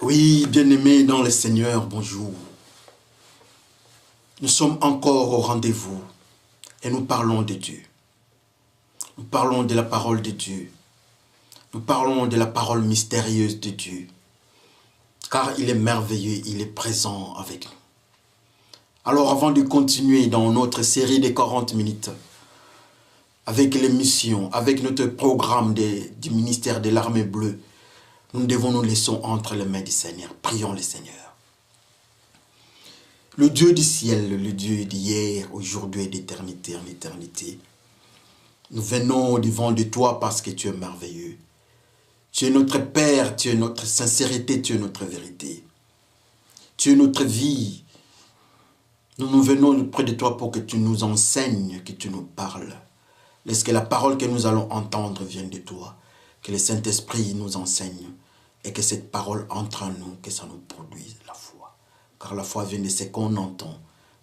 Oui, bien-aimés dans le Seigneur, bonjour. Nous sommes encore au rendez-vous et nous parlons de Dieu. Nous parlons de la parole de Dieu. Nous parlons de la parole mystérieuse de Dieu. Car il est merveilleux, il est présent avec nous. Alors avant de continuer dans notre série de 40 minutes, avec l'émission, avec notre programme du ministère de l'Armée Bleue, nous devons nous laisser entre les mains du Seigneur. Prions le Seigneur. Le Dieu du ciel, le Dieu d'hier, aujourd'hui et d'éternité en éternité. Nous venons devant de toi parce que tu es merveilleux. Tu es notre Père, tu es notre sincérité, tu es notre vérité. Tu es notre vie. Nous venons près de toi pour que tu nous enseignes, que tu nous parles. Laisse que la parole que nous allons entendre vienne de toi. Que le Saint-Esprit nous enseigne et que cette parole entre en nous, que ça nous produise la foi. Car la foi vient de ce qu'on entend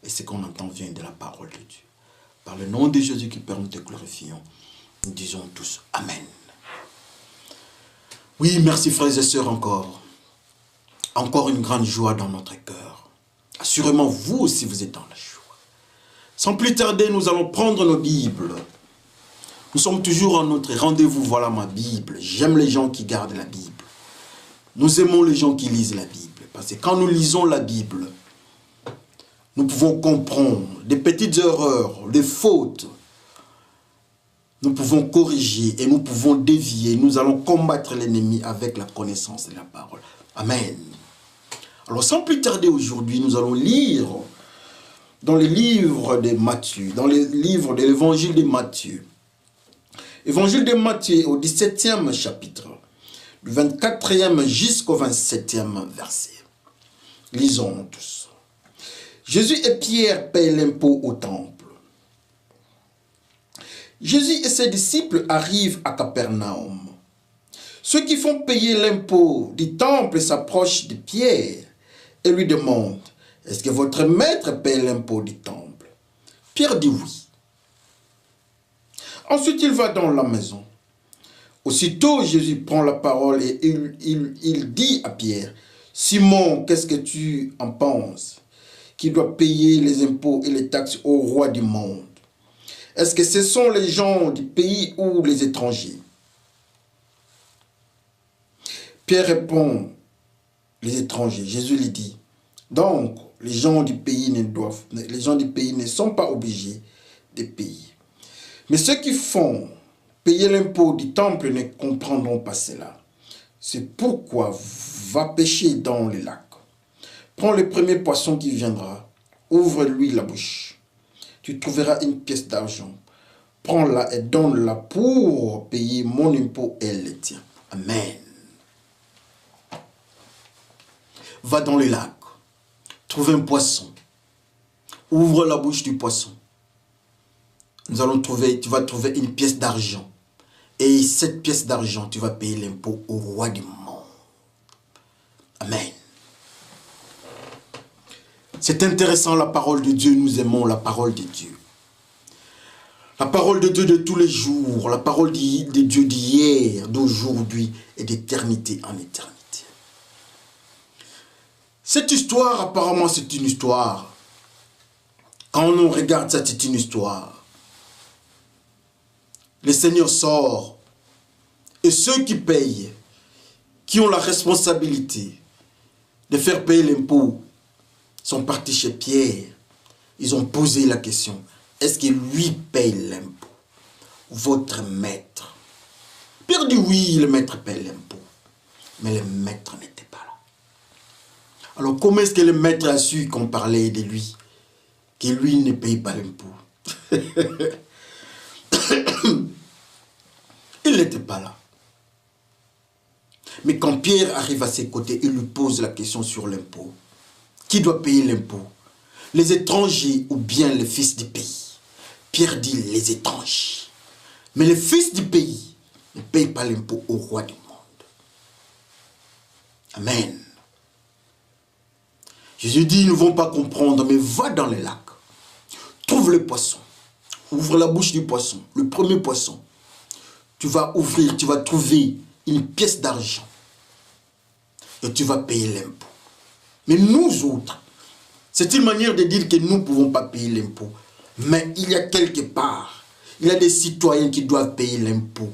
et ce qu'on entend vient de la parole de Dieu. Par le nom de Jésus qui Père, nous te glorifions. Nous disons tous Amen. Oui, merci frères et sœurs encore. Encore une grande joie dans notre cœur. Assurément, vous aussi, vous êtes dans la joie. Sans plus tarder, nous allons prendre nos Bibles. Nous sommes toujours en notre rendez-vous. Voilà ma Bible. J'aime les gens qui gardent la Bible. Nous aimons les gens qui lisent la Bible. Parce que quand nous lisons la Bible, nous pouvons comprendre des petites erreurs, des fautes. Nous pouvons corriger et nous pouvons dévier. Nous allons combattre l'ennemi avec la connaissance de la parole. Amen. Alors sans plus tarder aujourd'hui, nous allons lire dans le livre de Matthieu, dans le livre de l'évangile de Matthieu. Évangile de Matthieu au 17e chapitre, du 24e jusqu'au 27e verset. Lisons tous. Jésus et Pierre paient l'impôt au temple. Jésus et ses disciples arrivent à Capernaum. Ceux qui font payer l'impôt du temple s'approchent de Pierre et lui demandent, « Est-ce que votre maître paie l'impôt du temple ?» Pierre dit oui. Ensuite, il va dans la maison. Aussitôt, Jésus prend la parole et il dit à Pierre, « Simon, qu'est-ce que tu en penses? Qui doit payer les impôts et les taxes au roi du monde? Est-ce que ce sont les gens du pays ou les étrangers? » Pierre répond, « Les étrangers. » Jésus lui dit, « Donc, les gens du pays ne sont pas obligés de payer. Mais ceux qui font payer l'impôt du temple ne comprendront pas cela. C'est pourquoi va pêcher dans les lacs. Prends le premier poisson qui viendra, ouvre-lui la bouche. Tu trouveras une pièce d'argent. Prends-la et donne-la pour payer mon impôt et le tien. Amen. Va dans le lac, trouve un poisson, ouvre la bouche du poisson. Tu vas trouver une pièce d'argent. Et cette pièce d'argent, tu vas payer l'impôt au roi du monde. Amen. C'est intéressant la parole de Dieu. Nous aimons la parole de Dieu. La parole de Dieu de tous les jours. La parole de Dieu d'hier, d'aujourd'hui et d'éternité en éternité. Cette histoire, apparemment, c'est une histoire. Quand on regarde ça, c'est une histoire. Le Seigneur sort et ceux qui payent, qui ont la responsabilité de faire payer l'impôt, sont partis chez Pierre. Ils ont posé la question, est-ce que lui paye l'impôt? Votre maître. Pierre dit oui, le maître paye l'impôt. Mais le maître n'était pas là. Alors comment est-ce que le maître a su qu'on parlait de lui? Que lui ne paye pas l'impôt? Il n'était pas là. Mais quand Pierre arrive à ses côtés, il lui pose la question sur l'impôt. Qui doit payer l'impôt? Les étrangers ou bien les fils du pays? Pierre dit les étrangers. Mais les fils du pays ne payent pas l'impôt au roi du monde. Amen. Jésus dit, ils ne vont pas comprendre, mais va dans les lacs. Trouve le poisson. Ouvre la bouche du poisson, le premier poisson. Tu vas ouvrir, tu vas trouver une pièce d'argent. et tu vas payer l'impôt. Mais nous autres, c'est une manière de dire que nous ne pouvons pas payer l'impôt. Mais il y a quelque part, il y a des citoyens qui doivent payer l'impôt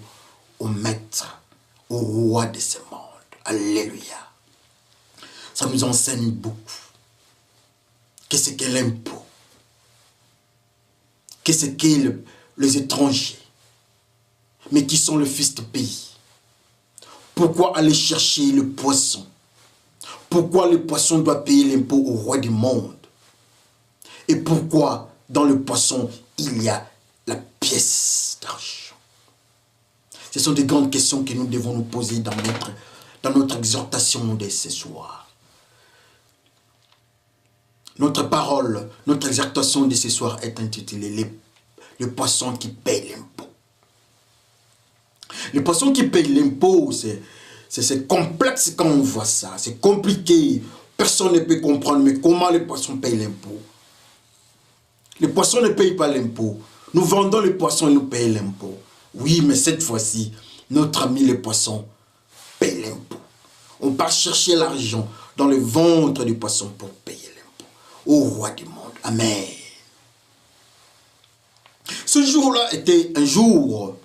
au maître, au roi de ce monde. Alléluia. Ça nous enseigne beaucoup. Qu'est-ce que l'impôt? Qu'est-ce que les étrangers? Mais qui sont le fils de pays? Pourquoi aller chercher le poisson? Pourquoi le poisson doit payer l'impôt au roi du monde? Et pourquoi dans le poisson il y a la pièce d'argent? Ce sont des grandes questions que nous devons nous poser dans notre exhortation de ce soir. Notre parole, notre exhortation de ce soir est intitulée « Le poisson qui paye l'impôt ». Le poisson qui paye l'impôt, c'est complexe quand on voit ça. C'est compliqué. Personne ne peut comprendre. Mais comment les poissons payent l'impôt? Les poissons ne payent pas l'impôt. Nous vendons les poissons et nous payons l'impôt. Oui, mais cette fois-ci, notre ami le poisson paye l'impôt. On part chercher l'argent dans le ventre du poisson pour payer l'impôt au roi du monde. Amen. Ce jour-là était un jour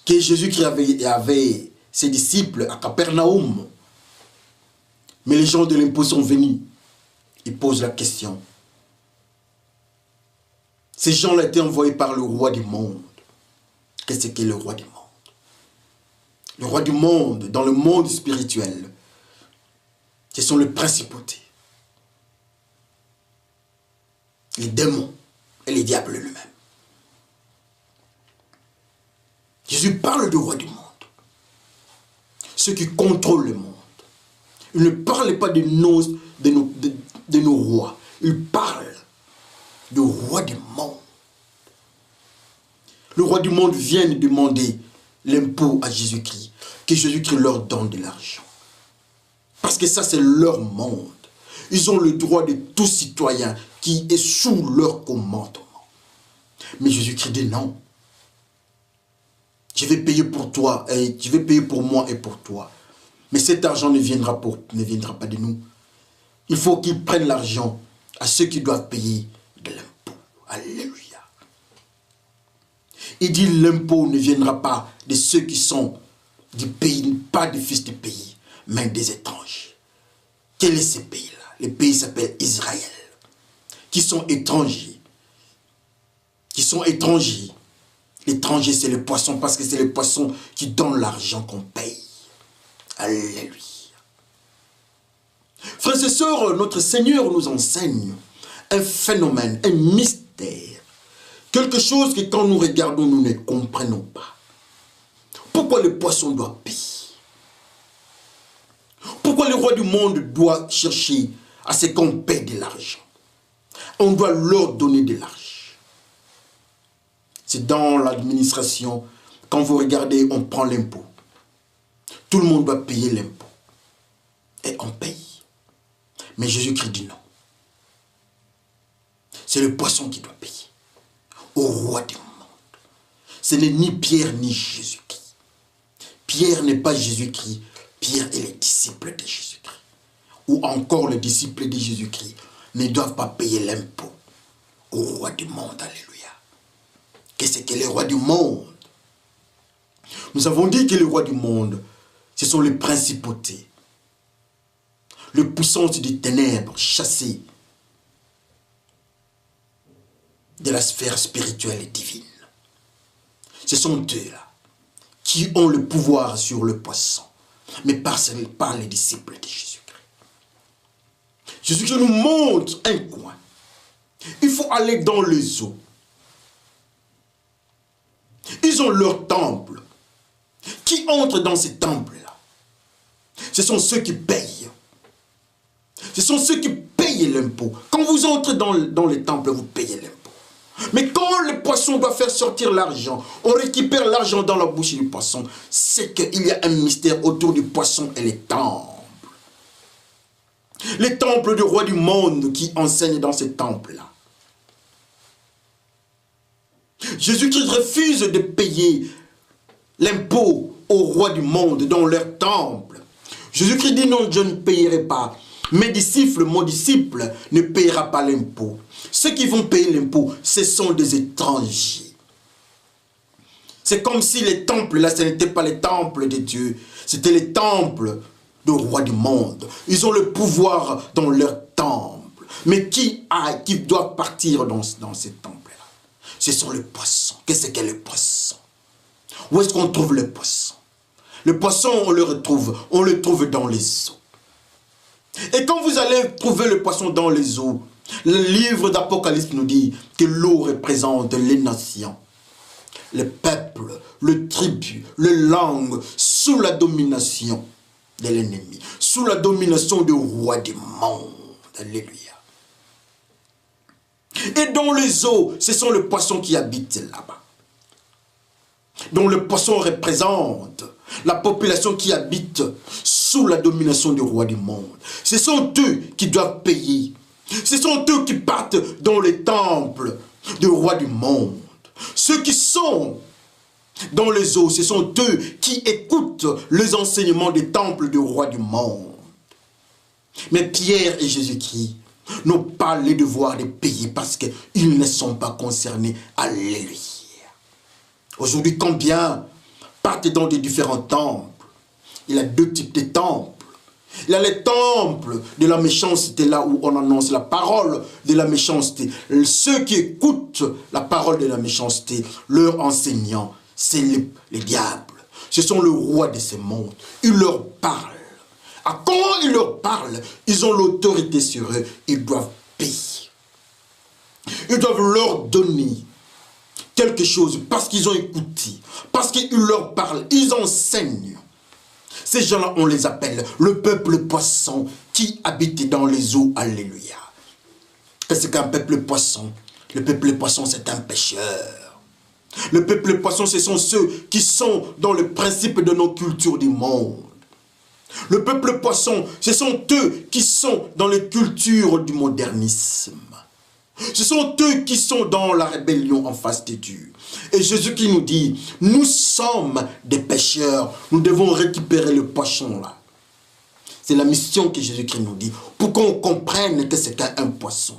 que Jésus-Christ avait ses disciples à Capernaum. Mais les gens de l'impôt sont venus. Ils posent la question. Ces gens-là étaient envoyés par le roi du monde. Qu'est-ce qu'est le roi du monde? Le roi du monde, dans le monde spirituel, ce sont les principautés, les démons et les diables eux-mêmes. Jésus parle du roi du monde, ceux qui contrôlent le monde. Il ne parle pas de nos rois, il parle du roi du monde. Le roi du monde vient de demander l'impôt à Jésus-Christ, que Jésus-Christ leur donne de l'argent. Parce que ça, c'est leur monde. Ils ont le droit de tout citoyen qui est sous leur commandement. Mais Jésus-Christ dit non. Je vais payer pour toi, et je vais payer pour moi et pour toi. Mais cet argent ne viendra pas de nous. Il faut qu'ils prennent l'argent à ceux qui doivent payer de l'impôt. Alléluia. Il dit l'impôt ne viendra pas de ceux qui sont du pays, pas des fils du pays, mais des étrangers. Quel est ce pays-là? Le pays s'appelle Israël. Qui sont étrangers. Qui sont étrangers. L'étranger, c'est le poisson, parce que c'est le poisson qui donne l'argent qu'on paye. Alléluia. Frères et sœurs, notre Seigneur nous enseigne un phénomène, un mystère. Quelque chose que quand nous regardons, nous ne comprenons pas. Pourquoi le poisson doit payer? Pourquoi le roi du monde doit chercher à ce qu'on paie de l'argent? On doit leur donner de l'argent. C'est dans l'administration, quand vous regardez, on prend l'impôt. Tout le monde doit payer l'impôt. Et on paye. Mais Jésus-Christ dit non. C'est le poisson qui doit payer. Au roi du monde. Ce n'est ni Pierre ni Jésus-Christ. Pierre n'est pas Jésus-Christ. Pierre est le disciple de Jésus-Christ. Ou encore les disciples de Jésus-Christ ne doivent pas payer l'impôt au roi du monde. Alléluia. Qu'est-ce que le roi du monde? Nous avons dit que le roi du monde, ce sont les principautés. Les puissances des ténèbres chassées de la sphère spirituelle et divine. Ce sont eux-là qui ont le pouvoir sur le poisson, mais par les disciples de Jésus-Christ. Jésus-Christ nous montre un coin. Il faut aller dans les eaux. Ils ont leur temple. Qui entre dans ces temples-là? Ce sont ceux qui payent. Ce sont ceux qui payent l'impôt. Quand vous entrez dans les temples, vous payez l'impôt. Mais quand le poisson doit faire sortir l'argent, on récupère l'argent dans la bouche du poisson. C'est qu'il y a un mystère autour du poisson et les temples. Les temples du roi du monde qui enseignent dans ces temples-là. Jésus-Christ refuse de payer l'impôt au roi du monde dans leur temple. Jésus-Christ dit non, je ne payerai pas. Mes disciples, mon disciple ne payera pas l'impôt. Ceux qui vont payer l'impôt, ce sont des étrangers. C'est comme si les temples, là, ce n'étaient pas les temples de Dieu. C'était les temples du roi du monde. Ils ont le pouvoir dans leur temple. Mais qui doit partir dans ces temples-là? Ce sont les poissons. Qu'est-ce qu'est le poisson? Où est-ce qu'on trouve le poisson? Le poisson, on le trouve dans les eaux. Et quand vous allez trouver le poisson dans les eaux, le livre d'Apocalypse nous dit que l'eau représente les nations, les peuples, les tribus, les langues, sous la domination de l'ennemi, sous la domination du roi du monde. Alléluia. Et dans les eaux, ce sont les poissons qui habitent là-bas. Donc le poisson représente la population qui habite sous la domination du roi du monde. Ce sont eux qui doivent payer. Ce sont eux qui partent dans les temples du roi du monde. Ceux qui sont dans les eaux, ce sont eux qui écoutent les enseignements des temples du roi du monde. Mais Pierre et Jésus-Christ n'ont pas le devoir de payer parce qu'ils ne sont pas concernés. Alléluia. Aujourd'hui, combien partent dans des différents temples? Il y a deux types de temples. Il y a les temples de la méchanceté, là où on annonce la parole de la méchanceté. Ceux qui écoutent la parole de la méchanceté, leur enseignant, c'est les diables. Ce sont le roi de ce monde. Il leur parle. Quand il leur parle, ils ont l'autorité sur eux. Ils doivent payer. Ils doivent leur donner quelque chose parce qu'ils ont écouté, parce qu'ils leur parlent, ils enseignent. Ces gens-là, on les appelle le peuple poisson qui habite dans les eaux. Alléluia. Qu'est-ce qu'un peuple poisson? Le peuple poisson, c'est un pêcheur. Le peuple poisson, ce sont ceux qui sont dans le principe de nos cultures du monde. Le peuple poisson, ce sont eux qui sont dans les cultures du modernisme. Ce sont eux qui sont dans la rébellion en face de Dieu. Et Jésus qui nous dit, nous sommes des pécheurs, nous devons récupérer le poisson là. C'est la mission que Jésus-Christ nous dit, pour qu'on comprenne que c'est un poisson.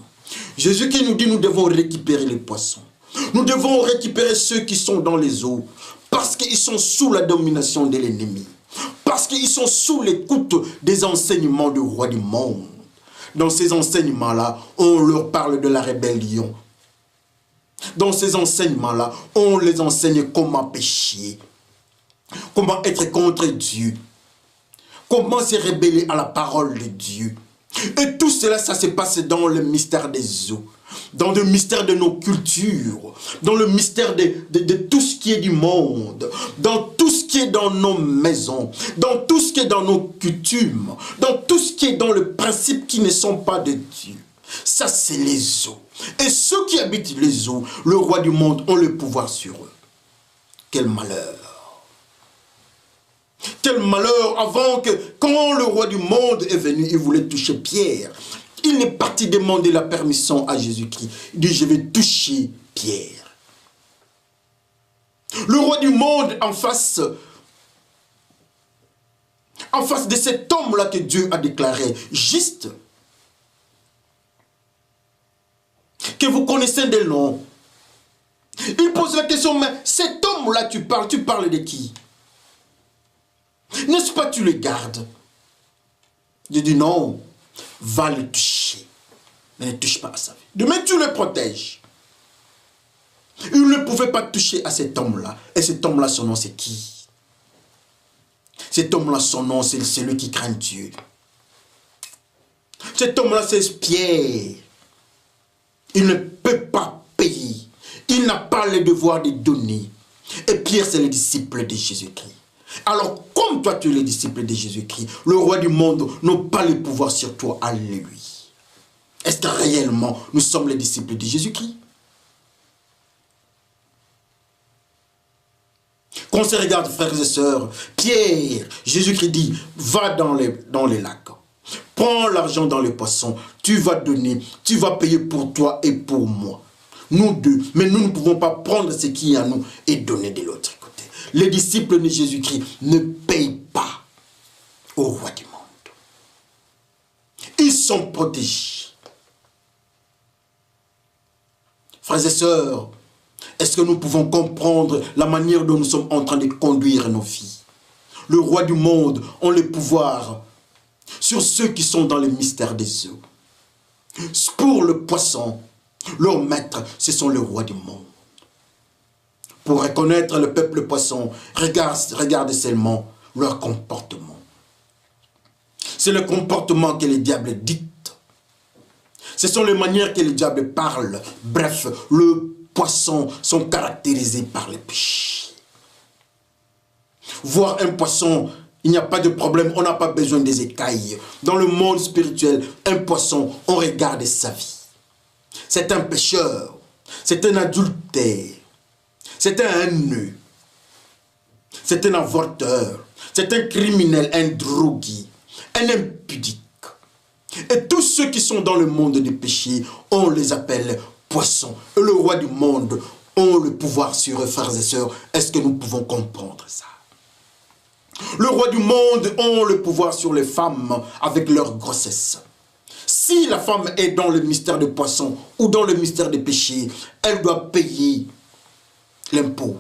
Jésus qui nous dit, nous devons récupérer les poissons. Nous devons récupérer ceux qui sont dans les eaux, parce qu'ils sont sous la domination de l'ennemi. Parce qu'ils sont sous l'écoute des enseignements du roi du monde. Dans ces enseignements-là, on leur parle de la rébellion. Dans ces enseignements-là, on les enseigne comment pécher, comment être contre Dieu, comment se rebeller à la parole de Dieu. Et tout cela, ça se passe dans le mystère des eaux, dans le mystère de nos cultures, dans le mystère de tout ce qui est du monde, dans tout ce qui est dans nos maisons, dans tout ce qui est dans nos coutumes, dans tout ce qui est dans le principe qui ne sont pas de Dieu. Ça, c'est les eaux. Et ceux qui habitent les eaux, le roi du monde, ont le pouvoir sur eux. Quel malheur! Quel malheur avant que, quand le roi du monde est venu, il voulait toucher Pierre. Il est parti demander la permission à Jésus-Christ. Il dit, je vais toucher Pierre. Le roi du monde en face de cet homme-là que Dieu a déclaré juste, que vous connaissez de nom. Il pose la question, mais cet homme-là, tu parles de qui? N'est-ce pas tu le gardes? Je dis non, va le toucher. Mais ne touche pas à sa vie. Mais tu le protèges. Il ne pouvait pas toucher à cet homme-là. Et cet homme-là, son nom, c'est qui? Cet homme-là, son nom, c'est celui qui craint Dieu. Cet homme-là, c'est Pierre. Il ne peut pas payer. Il n'a pas le devoir de donner. Et Pierre, c'est le disciple de Jésus-Christ. Alors, comme toi, tu es le disciple de Jésus-Christ, le roi du monde n'a pas le pouvoir sur toi. Alléluia. Est-ce que réellement, nous sommes les disciples de Jésus-Christ? Quand on se regarde, frères et sœurs, Pierre, Jésus-Christ dit, va dans les lacs. Prends l'argent dans les poissons, tu vas donner, tu vas payer pour toi et pour moi. Nous deux, mais nous ne pouvons pas prendre ce qui est à nous et donner de l'autre côté. les disciples de Jésus-Christ ne payent pas au roi du monde. Ils sont protégés. Frères et sœurs, est-ce que nous pouvons comprendre la manière dont nous sommes en train de conduire nos vies? Le roi du monde a le pouvoir sur ceux qui sont dans le mystère des eaux. Pour le poisson, leur maître, ce sont les rois du monde. Pour reconnaître le peuple poisson, regarde seulement leur comportement. C'est le comportement que les diables dictent. Ce sont les manières que les diables parlent. Bref, le poisson sont caractérisés par les péchés. Voir un poisson, il n'y a pas de problème, on n'a pas besoin des écailles. Dans le monde spirituel, un poisson, on regarde sa vie. C'est un pécheur, c'est un adultère, c'est un haineux, c'est un avorteur, c'est un criminel, un drogué, un impudique. Et tous ceux qui sont dans le monde des péchés, on les appelle poissons. Et le roi du monde a le pouvoir sur eux, frères et sœurs. Est-ce que nous pouvons comprendre ça? Le roi du monde a le pouvoir sur les femmes avec leur grossesse. Si la femme est dans le mystère des poissons ou dans le mystère des péchés, elle doit payer l'impôt.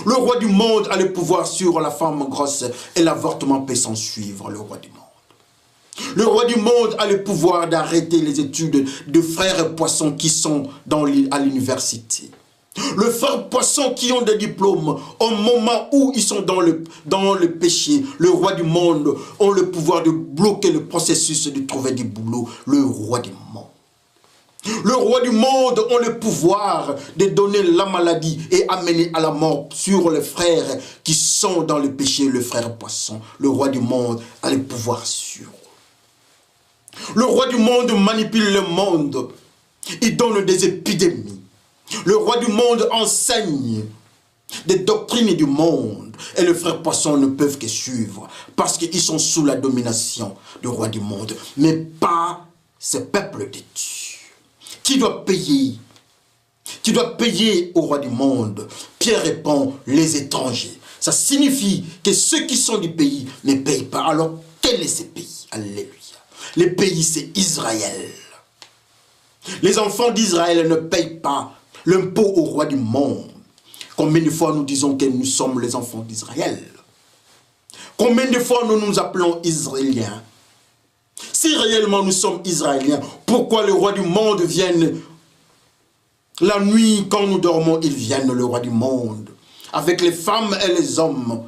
Le roi du monde a le pouvoir sur la femme grosse et l'avortement peut s'en suivre, le roi du monde. Le roi du monde a le pouvoir d'arrêter les études de frères poissons qui sont à l'université. Les frères poissons qui ont des diplômes, au moment où ils sont dans le péché, le roi du monde a le pouvoir de bloquer le processus de trouver du boulot. Le roi du monde. Le roi du monde a le pouvoir de donner la maladie et amener à la mort sur les frères qui sont dans le péché, le frère poisson. Le roi du monde a le pouvoir sur eux. Le roi du monde manipule le monde. Il donne des épidémies. Le roi du monde enseigne des doctrines du monde. Et les frères poissons ne peuvent que suivre. Parce qu'ils sont sous la domination du roi du monde. Mais pas ce peuple de Dieu. Qui doit payer? Qui doit payer au roi du monde? Pierre répond, les étrangers. Ça signifie que ceux qui sont du pays ne payent pas. Alors, quel est ce pays? Alléluia. Le pays, c'est Israël. Les enfants d'Israël ne payent pas l'impôt au roi du monde. Combien de fois nous disons que nous sommes les enfants d'Israël? Combien de fois nous nous appelons Israéliens? Si réellement nous sommes Israéliens, pourquoi le roi du monde vienne la nuit quand nous dormons? Il vient, le roi du monde, avec les femmes et les hommes.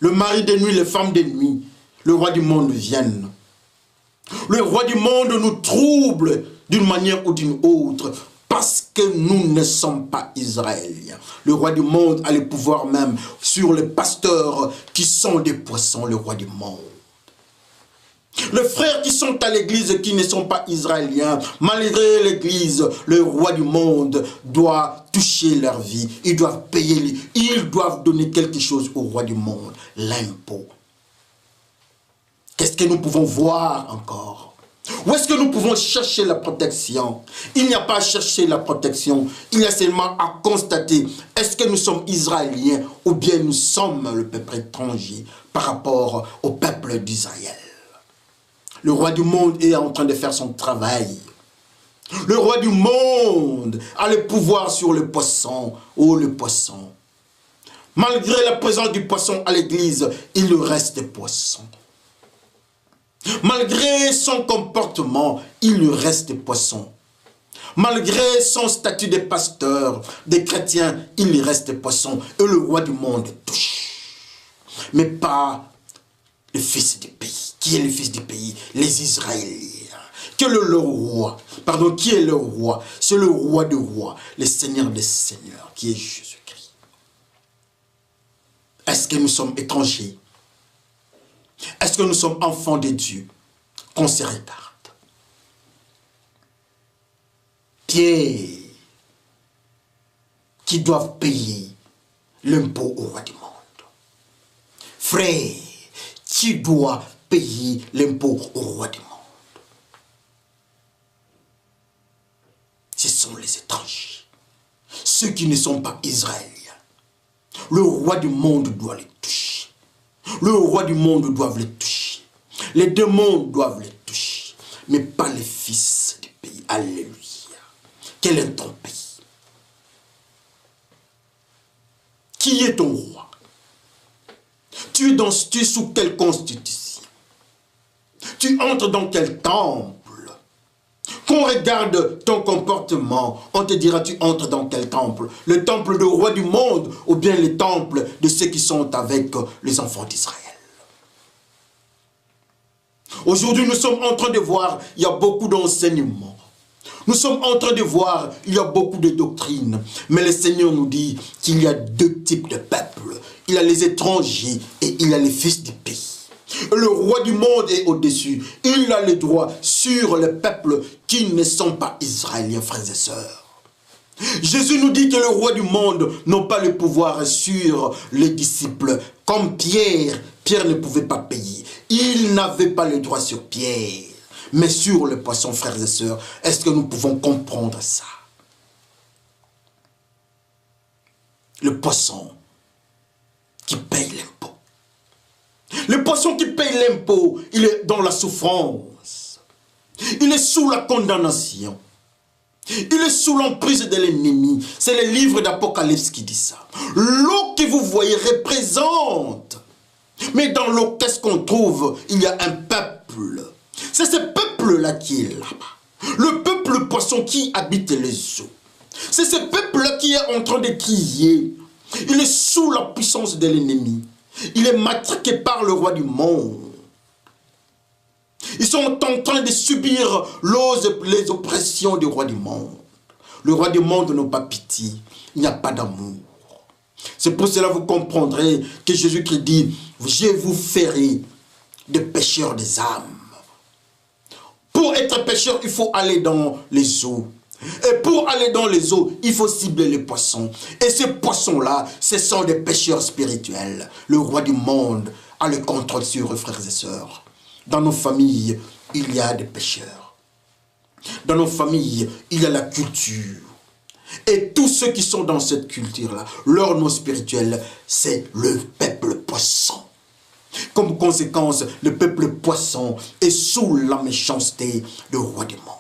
Le mari de nuit, les femmes de nuit. Le roi du monde vient. Le roi du monde nous trouble d'une manière ou d'une autre parce que nous ne sommes pas Israéliens. Le roi du monde a le pouvoir même sur les pasteurs qui sont des poissons, le roi du monde. Les frères qui sont à l'église qui ne sont pas israéliens, malgré l'église, le roi du monde doit toucher leur vie. Ils doivent payer, ils doivent donner quelque chose au roi du monde, l'impôt. Qu'est-ce que nous pouvons voir encore? Où est-ce que nous pouvons chercher la protection? Il n'y a pas à chercher la protection. Il y a seulement à constater, est-ce que nous sommes Israéliens ou bien nous sommes le peuple étranger par rapport au peuple d'Israël? Le roi du monde est en train de faire son travail. Le roi du monde a le pouvoir sur le poisson. Oh, le poisson. Malgré la présence du poisson à l'église, il reste poisson. Malgré son comportement, il reste poisson. Malgré son statut de pasteur, de chrétien, il reste poisson. Et le roi du monde touche. Mais pas le fils du pays. Qui est le fils du pays? Les Israéliens. Qui est le roi? Pardon, qui est le roi? C'est le roi des rois, le Seigneur des seigneurs, qui est Jésus-Christ. Est-ce que nous sommes étrangers? Est-ce que nous sommes enfants de Dieu? Qu'on se regarde. Pierre, qui doivent payer l'impôt au roi du monde. Frère, qui doit payer l'impôt au roi du monde. Ce sont les étrangers. Ceux qui ne sont pas israéliens. Le roi du monde doit les toucher. Le roi du monde doit les toucher. Les démons doivent les toucher. Mais pas les fils du pays. Alléluia. Quel est ton pays? Qui est ton roi? Tu es sous quelle constitution? Tu entres dans quel temple? Qu'on regarde ton comportement, on te dira tu entres dans quel temple? Le temple du roi du monde ou bien le temple de ceux qui sont avec les enfants d'Israël? Aujourd'hui, nous sommes en train de voir, il y a beaucoup d'enseignements. Nous sommes en train de voir, il y a beaucoup de doctrines. Mais le Seigneur nous dit qu'il y a deux types de peuples. Il y a les étrangers et il y a les fils du pays. Le roi du monde est au-dessus. Il a le droit sur les peuples qui ne sont pas israéliens, frères et sœurs. Jésus nous dit que le roi du monde n'a pas le pouvoir sur les disciples. Comme Pierre, Pierre ne pouvait pas payer. Il n'avait pas le droit sur Pierre. Mais sur le poisson, frères et sœurs, est-ce que nous pouvons comprendre ça? Le poisson qui paye l'impôt. Le poisson qui paye l'impôt, il est dans la souffrance. Il est sous la condamnation. Il est sous l'emprise de l'ennemi. C'est le livre d'Apocalypse qui dit ça. L'eau que vous voyez représente. Mais dans l'eau, qu'est-ce qu'on trouve? Il y a un peuple. C'est ce peuple-là qui est là-bas. Le peuple poisson qui habite les eaux. C'est ce peuple-là qui est en train de crier. Il est sous la puissance de l'ennemi. Il est matraqué par le roi du monde. Ils sont en train de subir les oppressions du roi du monde. Le roi du monde n'a pas pitié. Il n'y a pas d'amour. C'est pour cela que vous comprendrez que Jésus-Christ dit, je vous ferai des pécheurs des âmes. Pour être pécheur, il faut aller dans les eaux. Et pour aller dans les eaux, il faut cibler les poissons. Et ces poissons-là, ce sont des pécheurs spirituels. Le roi du monde a le contrôle sur eux, frères et sœurs. Dans nos familles, il y a des pécheurs. Dans nos familles, il y a la culture. Et tous ceux qui sont dans cette culture-là, leur nom spirituel, c'est le peuple poisson. Comme conséquence, le peuple poisson est sous la méchanceté du roi du monde.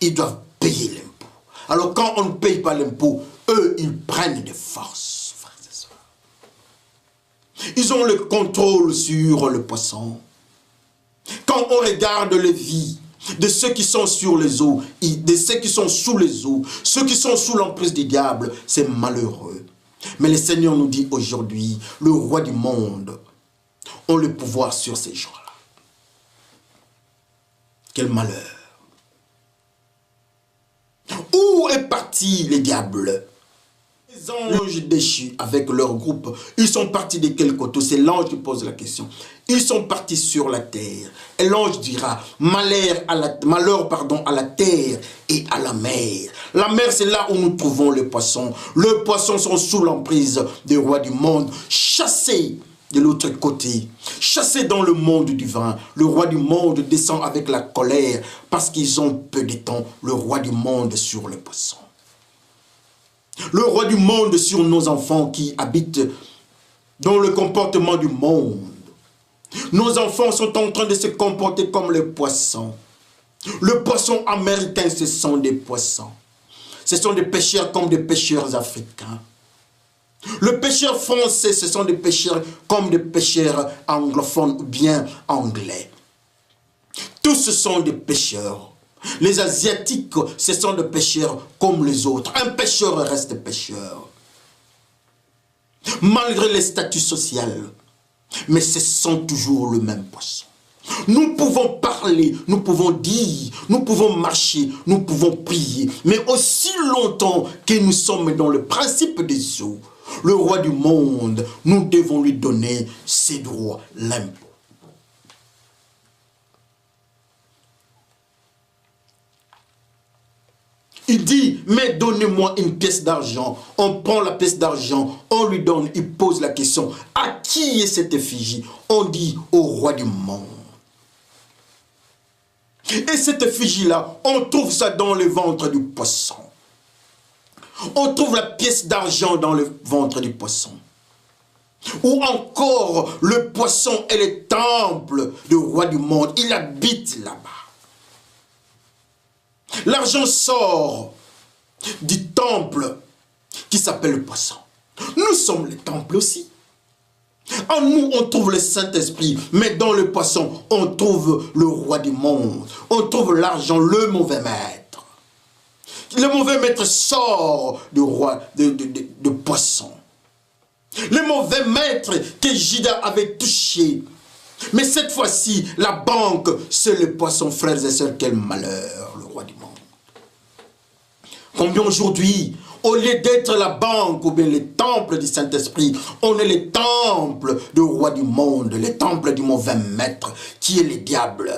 Ils doivent payer l'impôt. Alors quand on ne paye pas l'impôt, eux, ils prennent des forces, frères et sœurs. Ils ont le contrôle sur le poisson. Quand on regarde les vies de ceux qui sont sur les eaux, de ceux qui sont sous les eaux, ceux qui sont sous l'emprise du diable, c'est malheureux. Mais le Seigneur nous dit aujourd'hui, le roi du monde a le pouvoir sur ces gens-là. Quel malheur. Où est parti le diable? Les anges déchus avec leur groupe, ils sont partis de quel côté? C'est l'ange qui pose la question. Ils sont partis sur la terre. Et l'ange dira, malheur à la terre et à la mer. La mer, c'est là où nous trouvons les poissons. Les poissons sont sous l'emprise du roi du monde, chassés de l'autre côté, chassés dans le monde divin. Le roi du monde descend avec la colère parce qu'ils ont peu de temps. Le roi du monde sur les poissons. Le roi du monde sur nos enfants qui habitent dans le comportement du monde. Nos enfants sont en train de se comporter comme les poissons. Le poisson américain, ce sont des poissons. Ce sont des pêcheurs comme des pêcheurs africains. Le pêcheur français, ce sont des pêcheurs comme des pêcheurs anglophones ou bien anglais. Tous ce sont des pêcheurs. Les Asiatiques, ce sont des pêcheurs comme les autres. Un pêcheur reste pêcheur. Malgré les statuts sociaux. Mais ce sont toujours le même poisson. Nous pouvons parler, nous pouvons dire, nous pouvons marcher, nous pouvons prier. Mais aussi longtemps que nous sommes dans le principe des eaux, le roi du monde, nous devons lui donner ses droits, l'impôt. Il dit, mais donnez-moi une pièce d'argent. On prend la pièce d'argent, on lui donne, il pose la question, à qui est cette effigie? On dit, au roi du monde. Et cette effigie-là, on trouve ça dans le ventre du poisson. On trouve la pièce d'argent dans le ventre du poisson. Ou encore le poisson est le temple du roi du monde. Il habite là-bas. L'argent sort du temple qui s'appelle le poisson. Nous sommes les temples aussi. En nous, on trouve le Saint-Esprit, mais dans le poisson, on trouve le roi du monde. On trouve l'argent, le mauvais maître. Le mauvais maître sort du roi de poisson. Le mauvais maître que Judas avait touché. Mais cette fois-ci, la banque, c'est le poisson, frères et sœurs. Quel malheur, le roi du monde. Combien aujourd'hui, au lieu d'être la banque ou bien les temples du Saint-Esprit, on est les temples du roi du monde, les temples du mauvais maître, qui est le diable.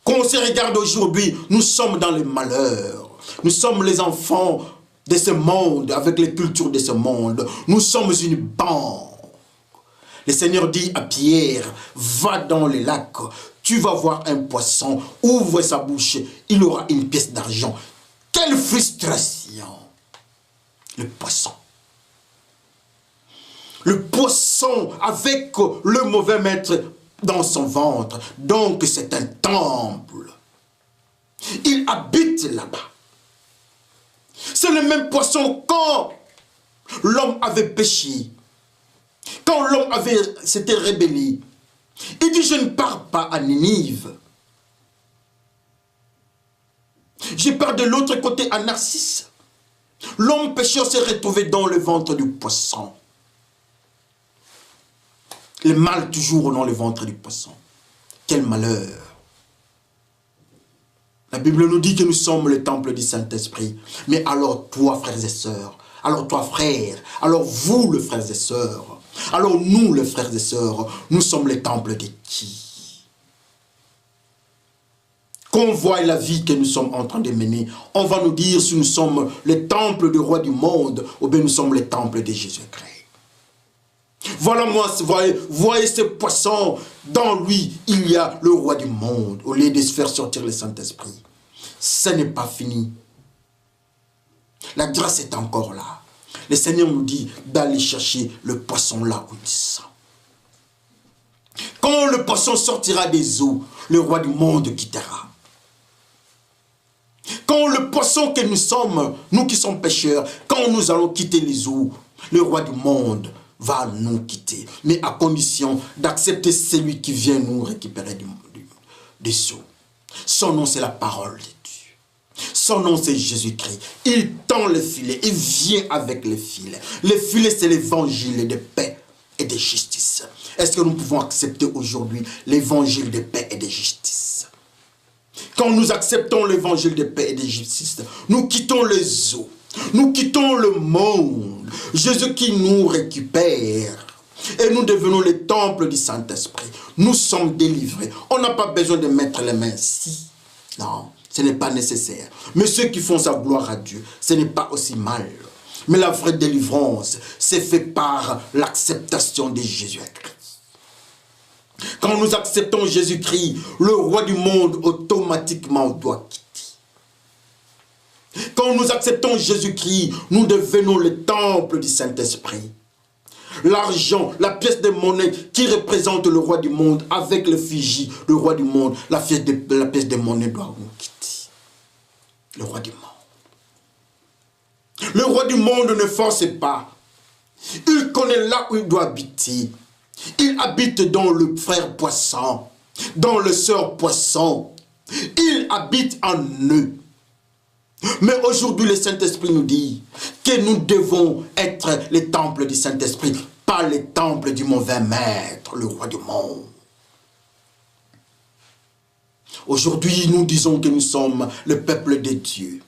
Quand on se regarde aujourd'hui, nous sommes dans le malheur. Nous sommes les enfants de ce monde, avec les cultures de ce monde. Nous sommes une banque. Le Seigneur dit à Pierre, va dans les lacs, tu vas voir un poisson, ouvre sa bouche, il aura une pièce d'argent. Quelle frustration! Le poisson. Le poisson avec le mauvais maître dans son ventre. Donc c'est un temple. Il habite là-bas. C'est le même poisson quand l'homme avait péché. Quand l'homme s'était rébellé. Il dit, je ne pars pas à Ninive. Je pars de l'autre côté à Narcisse. L'homme pécheur s'est retrouvé dans le ventre du poisson. Le mal toujours dans le ventre du poisson. Quel malheur. La Bible nous dit que nous sommes le temple du Saint-Esprit. Mais alors toi, frères et sœurs, alors toi, frère, alors vous, les frères et sœurs, alors nous, les frères et sœurs, nous sommes les temples de qui? Qu'on voit la vie que nous sommes en train de mener, on va nous dire si nous sommes les temples du roi du monde ou bien nous sommes les temples de Jésus-Christ. Voilà moi, voyez ce poisson, dans lui, il y a le roi du monde, au lieu de se faire sortir le Saint-Esprit. Ce n'est pas fini. La grâce est encore là. Le Seigneur nous dit d'aller chercher le poisson là où il sent. Quand le poisson sortira des eaux, le roi du monde quittera. Quand le poisson que nous sommes, nous qui sommes pécheurs, quand nous allons quitter les eaux, le roi du monde va nous quitter. Mais à condition d'accepter celui qui vient nous récupérer des eaux. Son nom, c'est la parole de Dieu. Son nom, c'est Jésus-Christ. Il tend le filet. Il vient avec le filet. Le filet, c'est l'évangile de paix et de justice. Est-ce que nous pouvons accepter aujourd'hui l'évangile de paix et de justice? Quand nous acceptons l'évangile de paix et de justice, nous quittons les eaux. Nous quittons le monde. Jésus qui nous récupère. Et nous devenons les temples du Saint-Esprit. Nous sommes délivrés. On n'a pas besoin de mettre les mains ici. Non, ce n'est pas nécessaire. Mais ceux qui font sa gloire à Dieu, ce n'est pas aussi mal. Mais la vraie délivrance, c'est fait par l'acceptation de Jésus-Christ. Quand nous acceptons Jésus-Christ, le roi du monde automatiquement doit quitter. Quand nous acceptons Jésus-Christ, nous devenons le temple du Saint-Esprit. L'argent, la pièce de monnaie qui représente le roi du monde avec l'effigie, le roi du monde, la pièce de monnaie doit nous quitter. Le roi du monde. Le roi du monde ne force pas. Il connaît là où il doit habiter. Il habite dans le frère poisson, dans le sœur poisson. Il habite en eux. Mais aujourd'hui, le Saint-Esprit nous dit que nous devons être les temples du Saint-Esprit, pas les temples du mauvais maître, le roi du monde. Aujourd'hui, nous disons que nous sommes le peuple de Dieu.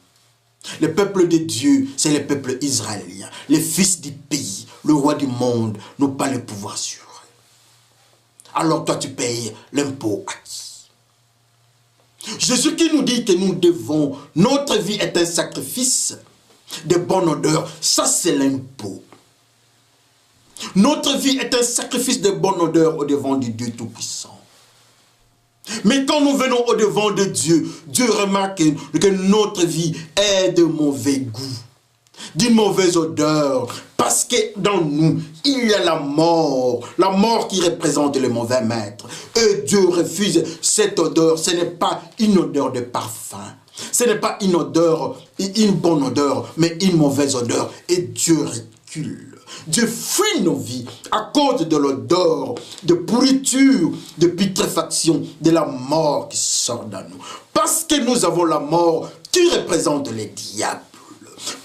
Le peuple de Dieu, c'est le peuple israélien, les fils du pays, le roi du monde, n'ont pas le pouvoir sur eux. Alors toi, tu payes l'impôt à qui? Jésus qui nous dit que nous devons, notre vie est un sacrifice de bonne odeur, ça c'est l'impôt. Notre vie est un sacrifice de bonne odeur au devant du Dieu Tout-Puissant. Mais quand nous venons au devant de Dieu, Dieu remarque que notre vie est de mauvais goût. d'une mauvaise odeur, parce que dans nous, il y a la mort qui représente le mauvais maître. Et Dieu refuse cette odeur, ce n'est pas une odeur de parfum, ce n'est pas une odeur, une bonne odeur, mais une mauvaise odeur. Et Dieu recule. Dieu fuit nos vies à cause de l'odeur, de pourriture, de putréfaction, de la mort qui sort de nous. Parce que nous avons la mort qui représente les diables.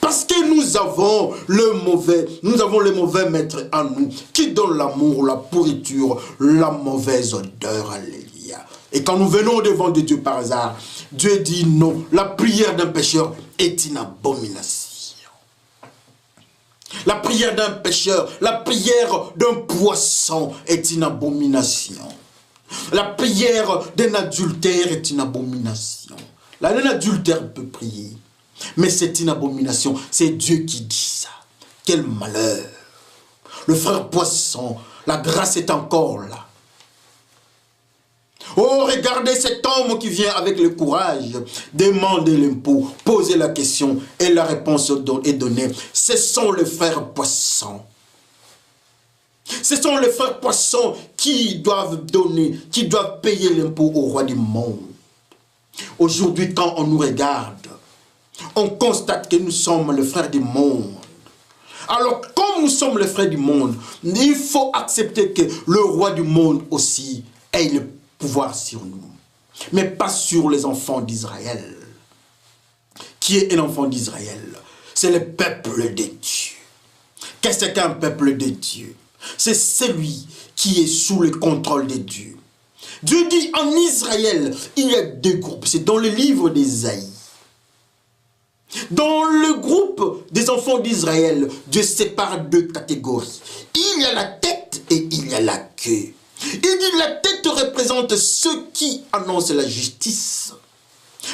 Parce que nous avons le mauvais maître en nous qui donne l'amour, la pourriture, la mauvaise odeur. Alléluia. Et quand nous venons devant de Dieu par hasard, Dieu dit non, la prière d'un pécheur est une abomination. La prière d'un pécheur, la prière d'un poisson est une abomination. La prière d'un adultère est une abomination. Un adultère peut prier, mais c'est une abomination. C'est Dieu qui dit ça. Quel malheur. Le frère poisson, la grâce est encore là. Oh, regardez cet homme qui vient avec le courage, demander l'impôt, poser la question et la réponse est donnée. Ce sont les frères poissons. Ce sont les frères poissons qui doivent donner, qui doivent payer l'impôt au roi du monde. Aujourd'hui, quand on nous regarde, on constate que nous sommes les frères du monde. Alors, comme nous sommes les frères du monde, il faut accepter que le roi du monde aussi ait le pouvoir sur nous, mais pas sur les enfants d'Israël. Qui est un enfant d'Israël? C'est le peuple de Dieu. Qu'est-ce qu'un peuple de Dieu? C'est celui qui est sous le contrôle de Dieu. Dieu dit en Israël, il y a deux groupes. C'est dans le livre d'Ésaïe. Dans le groupe des enfants d'Israël, Dieu sépare deux catégories. Il y a la tête et il y a la queue. Il dit la tête représente ceux qui annoncent la justice,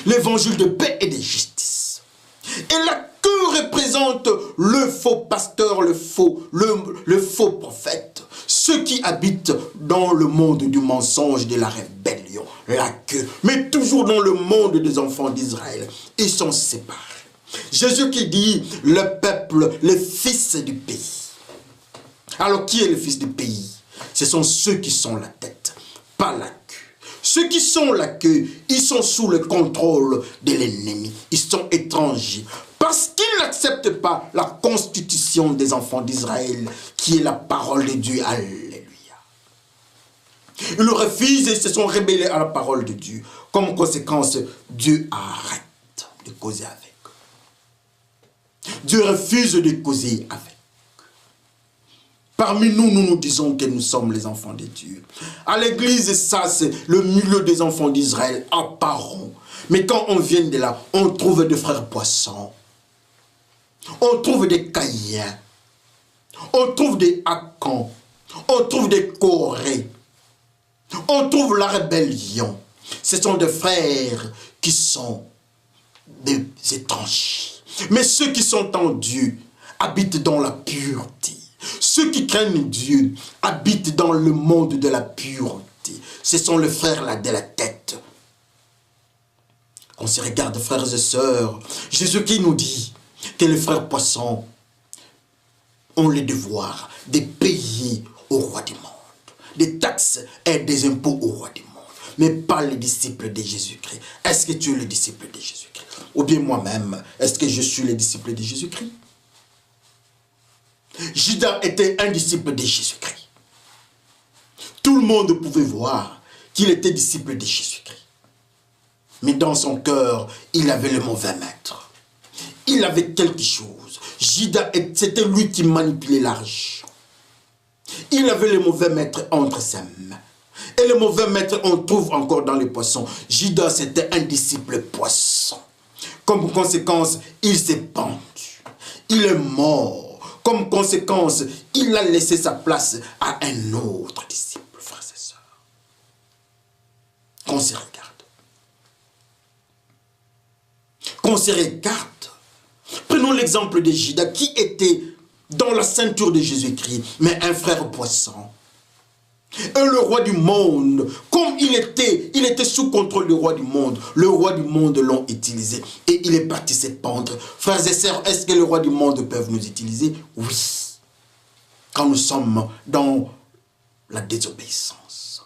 l'évangile de paix et de justice. Et la queue représente le faux pasteur, le faux prophète, ceux qui habitent dans le monde du mensonge, de la rébellion, la queue. Mais toujours dans le monde des enfants d'Israël, ils sont séparés. Jésus qui dit le peuple, les fils du pays. Alors qui est le fils du pays? Ce sont ceux qui sont la tête, pas la queue. Ceux qui sont la queue, ils sont sous le contrôle de l'ennemi. Ils sont étrangers. Parce qu'ils n'acceptent pas la constitution des enfants d'Israël, qui est la parole de Dieu. Alléluia. Ils le refusent et se sont rebellés à la parole de Dieu. Comme conséquence, Dieu arrête de causer avec. Dieu refuse de causer avec. Parmi nous, nous nous disons que nous sommes les enfants de Dieu. À l'église, ça c'est le milieu des enfants d'Israël apparent. Mais quand on vient de là, on trouve des frères poissons. On trouve des Caïens. On trouve des Acans. On trouve des Corées. On trouve la rébellion. Ce sont des frères qui sont des étrangers. Mais ceux qui sont en Dieu habitent dans la pureté. Ceux qui craignent Dieu habitent dans le monde de la pureté. Ce sont les frères là de la tête. On se regarde, frères et sœurs. Jésus qui nous dit que les frères poissons ont le devoir de payer au roi du monde des taxes et des impôts au roi du monde, mais pas les disciples de Jésus-Christ. Est-ce que tu es le disciple de Jésus-Christ? Ou bien moi-même, est-ce que je suis le disciple de Jésus-Christ? Judas était un disciple de Jésus-Christ. Tout le monde pouvait voir qu'il était disciple de Jésus-Christ. Mais dans son cœur, il avait le mauvais maître. Il avait quelque chose. Judas, c'était lui qui manipulait l'argent. Il avait le mauvais maître entre ses mains. Et le mauvais maître, on trouve encore dans les poissons. Judas, c'était un disciple poisson. Comme conséquence, il s'est pendu. Il est mort. Comme conséquence, il a laissé sa place à un autre disciple, frères et sœurs. Qu'on se regarde. Qu'on se regarde. Prenons l'exemple de Judas qui était dans la ceinture de Jésus-Christ, mais un frère poisson. Et le roi du monde, comme il était sous contrôle du roi du monde. Le roi du monde l'ont utilisé et il est parti se pendre. Frères et sœurs, est-ce que le roi du monde peut nous utiliser? Oui. Quand nous sommes dans la désobéissance.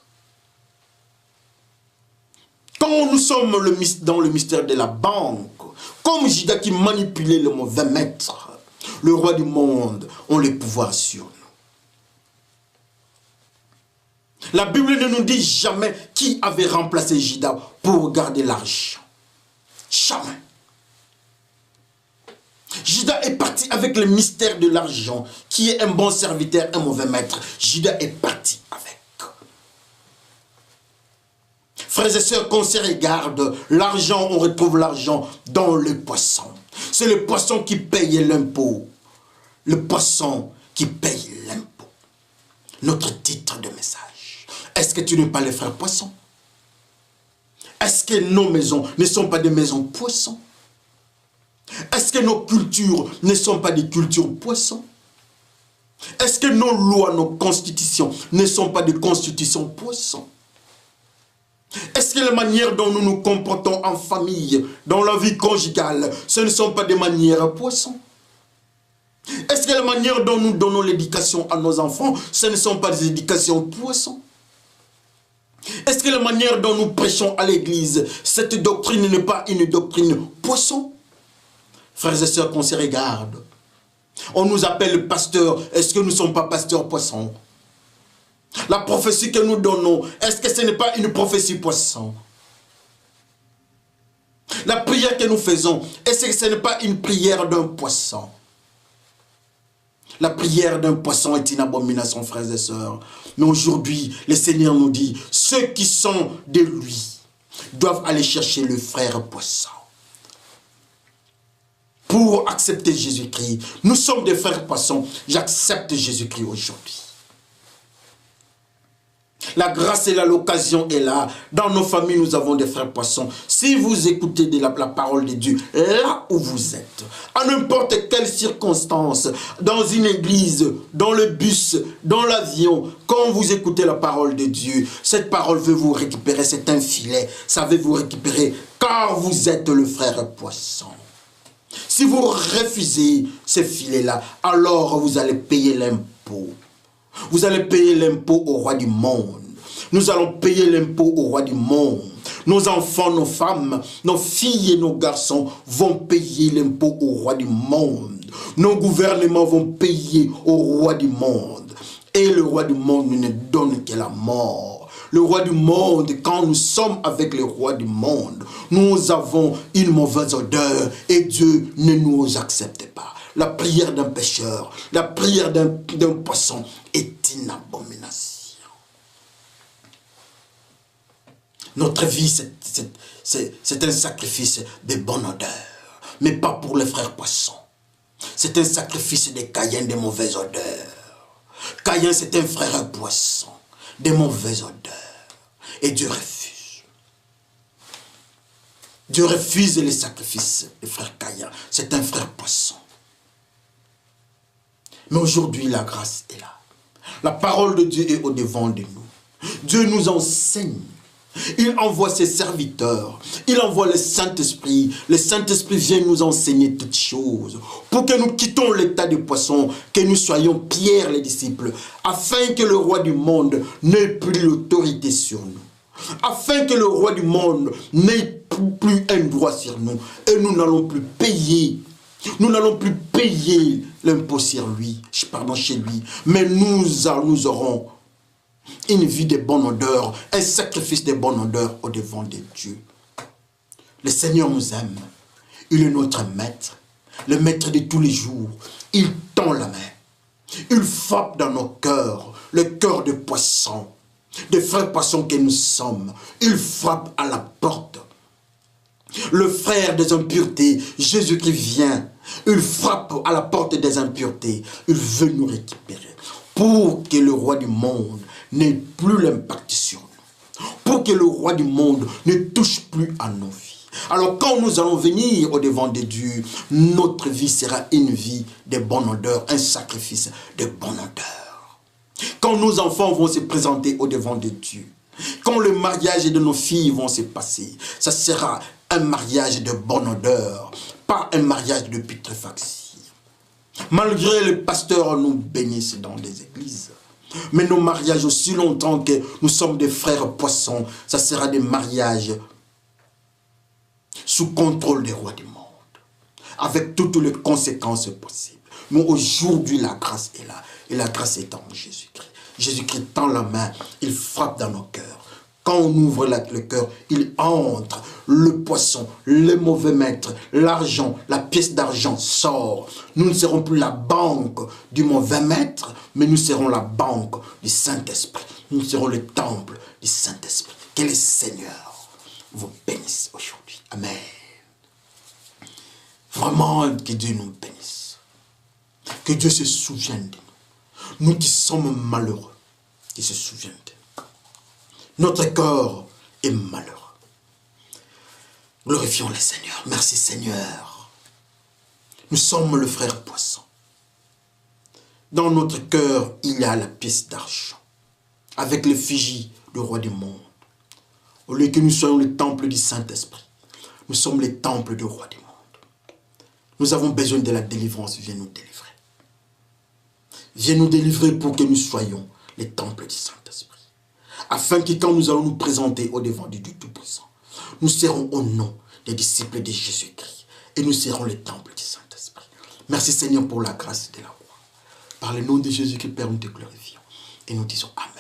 Quand nous sommes dans le mystère de la banque, comme Judas qui manipulait le mauvais maître, le roi du monde a le pouvoir sur nous. La Bible ne nous dit jamais qui avait remplacé Judas pour garder l'argent. Jamais. Judas est parti avec le mystère de l'argent, qui est un bon serviteur, un mauvais maître. Judas est parti avec. Frères et sœurs, qu'on se regarde, l'argent, on retrouve l'argent dans le poisson. C'est le poisson qui paye l'impôt. Le poisson qui paye l'impôt. Notre titre de message. Est-ce que tu n'es pas le frère poisson? Est-ce que nos maisons ne sont pas des maisons poissons? Est-ce que nos cultures ne sont pas des cultures poissons? Est-ce que nos lois, nos constitutions ne sont pas des constitutions poissons? Est-ce que les manières dont nous nous comportons en famille, dans la vie conjugale, ce ne sont pas des manières poissons? Est-ce que la manière dont nous donnons l'éducation à nos enfants, ce ne sont pas des éducations poissons? Est-ce que la manière dont nous prêchons à l'église, cette doctrine n'est pas une doctrine poisson? Frères et sœurs, qu'on se regarde. On nous appelle pasteur. Est-ce que nous ne sommes pas pasteurs poissons? La prophétie que nous donnons, est-ce que ce n'est pas une prophétie poisson? La prière que nous faisons, est-ce que ce n'est pas une prière d'un poisson? La prière d'un poisson est une abomination, frères et sœurs. Mais aujourd'hui, le Seigneur nous dit, ceux qui sont de lui doivent aller chercher le frère poisson. Pour accepter Jésus-Christ, nous sommes des frères poissons. J'accepte Jésus-Christ aujourd'hui. La grâce et l'occasion est là. Dans nos familles, nous avons des frères poissons. Si vous écoutez la parole de Dieu, là où vous êtes, à n'importe quelle circonstance, dans une église, dans le bus, dans l'avion, quand vous écoutez la parole de Dieu, cette parole veut vous récupérer, c'est un filet, ça veut vous récupérer, car vous êtes le frère poisson. Si vous refusez ce filet-là, alors vous allez payer l'impôt. Vous allez payer l'impôt au roi du monde. Nous allons payer l'impôt au roi du monde. Nos enfants, nos femmes, nos filles et nos garçons vont payer l'impôt au roi du monde. Nos gouvernements vont payer au roi du monde. Et le roi du monde ne donne que la mort. Le roi du monde, quand nous sommes avec le roi du monde, nous avons une mauvaise odeur et Dieu ne nous accepte pas. La prière d'un pécheur, la prière d'un poisson est une abomination. Notre vie, c'est un sacrifice de bonne odeur, mais pas pour les frères poissons. C'est un sacrifice de Caïn de mauvaise odeur. Caïn, c'est un frère poisson de mauvaise odeur. Et Dieu refuse. Dieu refuse les sacrifices des frères Caïn. C'est un frère poisson. Mais aujourd'hui, la grâce est là. La parole de Dieu est au-devant de nous. Dieu nous enseigne. Il envoie ses serviteurs. Il envoie le Saint-Esprit. Le Saint-Esprit vient nous enseigner toutes choses. Pour que nous quittions l'état du poisson, que nous soyons Pierre les disciples. Afin que le roi du monde n'ait plus l'autorité sur nous. Afin que le roi du monde n'ait plus un droit sur nous. Et nous n'allons plus payer. Nous n'allons plus payer l'impôt sur lui, chez lui. Mais nous aurons une vie de bonne odeur, un sacrifice de bonne odeur au devant de Dieu. Le Seigneur nous aime. Il est notre maître, le maître de tous les jours. Il tend la main. Il frappe dans nos cœurs, le cœur de poisson, des frères poissons que nous sommes. Il frappe à la porte. Le frère des impuretés, Jésus-Christ vient. Il frappe à la porte des impuretés. Il veut nous récupérer. Pour que le roi du monde n'ait plus l'impact sur nous. Pour que le roi du monde ne touche plus à nos vies. Alors quand nous allons venir au devant de Dieu, notre vie sera une vie de bonne odeur, un sacrifice de bonne odeur. Quand nos enfants vont se présenter au devant de Dieu, quand le mariage de nos filles vont se passer, ça sera un mariage de bonne odeur, pas un mariage de putréfaction. Malgré les pasteurs nous bénissent dans les églises, mais nos mariages, aussi longtemps que nous sommes des frères poissons, ça sera des mariages sous contrôle des rois du monde, avec toutes les conséquences possibles. Mais aujourd'hui, la grâce est là, et la grâce est en Jésus-Christ. Jésus-Christ tend la main, il frappe dans nos cœurs. Quand on ouvre le cœur, il entre. Le poisson, le mauvais maître, l'argent, la pièce d'argent sort. Nous ne serons plus la banque du mauvais maître, mais nous serons la banque du Saint-Esprit. Nous serons le temple du Saint-Esprit. Que le Seigneur vous bénisse aujourd'hui. Amen. Vraiment, que Dieu nous bénisse. Que Dieu se souvienne de nous. Nous qui sommes malheureux, qu'il se souvienne de nous. Notre corps est malheureux. Glorifions le Seigneur. Merci Seigneur. Nous sommes le frère poisson. Dans notre cœur, il y a la pièce d'argent. Avec l'effigie du roi du monde. Au lieu que nous soyons le temple du Saint-Esprit, nous sommes le temple du roi du monde. Nous avons besoin de la délivrance. Viens nous délivrer. Viens nous délivrer pour que nous soyons les temples du Saint-Esprit. Afin que quand nous allons nous présenter au devant du Dieu Tout-Puissant, nous serons au nom des disciples de Jésus-Christ. Et nous serons les temples du Saint-Esprit. Merci Seigneur pour la grâce de la foi. Par le nom de Jésus-Christ, Père, nous te glorifions. Et nous disons Amen.